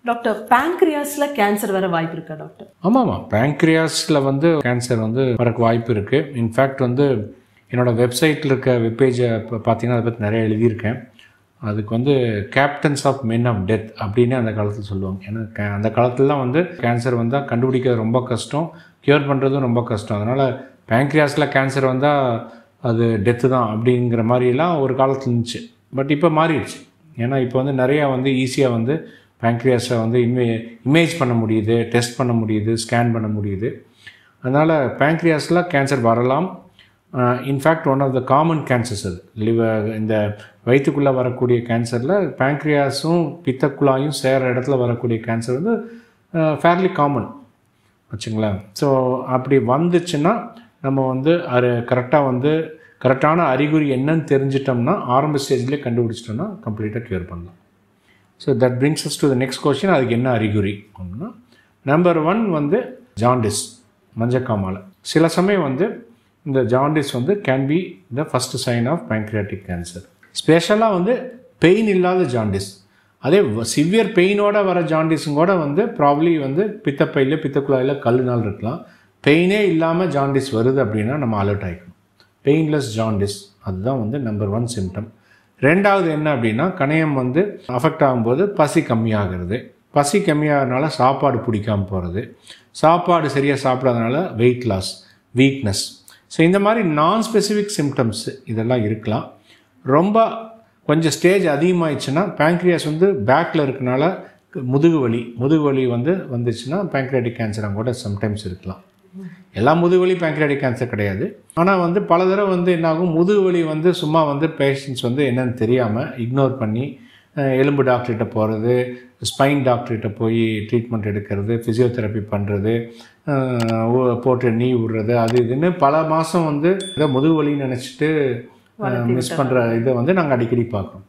Doctor பேங்க்ரியாஸ்ல cancer வர வாய்ப்பு இருக்கா டாக்டர்? ஆமாம், பேங்க்ரியாஸில் வந்து கேன்சர் வந்து வரக்கு வாய்ப்பு இருக்குது. இன்ஃபேக்ட் வந்து என்னோடய வெப்சைட்டில் இருக்க வெப்பேஜை பார்த்தீங்கன்னா அதை பற்றி நிறைய எழுதியிருக்கேன். அதுக்கு வந்து captains of men of death அப்படின்னு அந்த காலத்தில் சொல்லுவாங்க. ஏன்னா அந்த காலத்துலலாம் வந்து கேன்சர் வந்தால் கண்டுபிடிக்கிறது ரொம்ப கஷ்டம், க்யூர் பண்ணுறதும் ரொம்ப கஷ்டம். அதனால் பேங்க்ரியாஸில் கேன்சர் வந்தால் அது டெத்து தான் அப்படிங்கிற மாதிரிலாம் ஒரு காலத்தில் இருந்துச்சு. பட் இப்போ மாறிடுச்சு. ஏன்னா இப்போ வந்து நிறையா வந்து ஈஸியாக வந்து பேங்க்ரியாஸை வந்து இமேஜ் பண்ண முடியுது, டெஸ்ட் பண்ண முடியுது, ஸ்கேன் பண்ண முடியுது. அதனால் பேங்க்ரியாஸில் கேன்சர் வரலாம். In fact one of the common cancers அது. இந்த வயிற்றுக்குள்ளே வரக்கூடிய கேன்சரில் பேங்க்ரியாஸும் பித்தக்குழாயும் சேர இடத்துல வரக்கூடிய கேன்சர் வந்து ஃபேர்லி காமன் வச்சுங்களேன். ஸோ அப்படி வந்துச்சுன்னா நம்ம வந்து அது கரெக்டான அறிகுறி என்னன்னு தெரிஞ்சிட்டோம்னா, ஆரம்ப ஸ்டேஜ்லேயே கண்டுபிடிச்சிட்டோம்னா கம்ப்ளீட்டாக க்யூர் பண்ணலாம். So that brings us to the next question. அதுக்கு என்ன அறிகுறி அப்படின்னா, நம்பர் 1 வந்து ஜாண்டிஸ், மஞ்சக்காமாலை. சில சமயம் வந்து இந்த ஜாண்டிஸ் வந்து can be the first sign of pancreatic cancer. ஸ்பெஷலாக வந்து பெயின் இல்லாத ஜாண்டிஸ். அதே சிவியர் பெயினோட வர ஜாண்டிஸும் கூட வந்து ப்ராப்ளி வந்து பித்தப்பையில் பித்தக்குழாயில் கல்லுனால் இருக்கலாம். பெயினே இல்லாமல் ஜாண்டிஸ் வருது அப்படின்னா நம்ம அலர்ட் ஆகிக்கணும். பெயின்லெஸ் ஜாண்டிஸ் அதுதான் வந்து நம்பர் 1 சிம்டம். ரெண்டாவது என்ன அப்படின்னா, கணையம் வந்து அஃபெக்ட் ஆகும்போது பசி கம்மியாகிறது. பசி கம்மியாகிறதுனால சாப்பாடு பிடிக்காமல் போகிறது. சாப்பாடு சரியாக சாப்பிடாதனால வெயிட் லாஸ், வீக்னஸ். ஸோ இந்த மாதிரி நான் ஸ்பெசிஃபிக் சிம்டம்ஸ் இதெல்லாம் இருக்கலாம். ரொம்ப கொஞ்சம் ஸ்டேஜ் அதிகமாகிடுச்சுன்னா பேங்க்ரியாஸ் வந்து பேக்கில் இருக்கனால முதுகு வலி வந்துச்சுன்னா பேங்க்ரியாட்டிக் கேன்சராக கூட சம்டைம்ஸ் இருக்கலாம். எல்லா முதுகுவலி பேங்க்ரியாட்டிக் கேன்சர் கிடையாது. ஆனால் வந்து பல தடவை வந்து என்னாகும், முதுகுவலி வந்து சும்மா வந்து பேஷண்ட்ஸ் வந்து என்னென்னு தெரியாமல் இக்னோர் பண்ணி எலும்பு டாக்டர்கிட்ட போகிறது, ஸ்பைன் டாக்டர்கிட்ட போய் ட்ரீட்மெண்ட் எடுக்கிறது, ஃபிசியோதெரப்பி பண்ணுறது, போட்டு நீ விடுறது, அது இதுன்னு பல மாதம் வந்து இதை முதுகுவலின்னு நினச்சிட்டு மிஸ் பண்ணுற இதை வந்து நாங்கள் அடிக்கடி பார்க்குறோம்.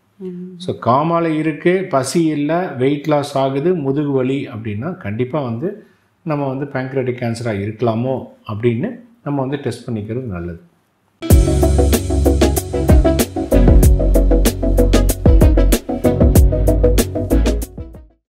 ஸோ காமாலை இருக்குது, பசி இல்லை, வெயிட் லாஸ் ஆகுது, முதுகுவலி அப்படின்னா கண்டிப்பாக வந்து நம்ம வந்து பேங்க்ரியாட்டிக் கேன்சராக இருக்கலாமோ அப்படின்னு நம்ம வந்து டெஸ்ட் பண்ணிக்கிறது நல்லது.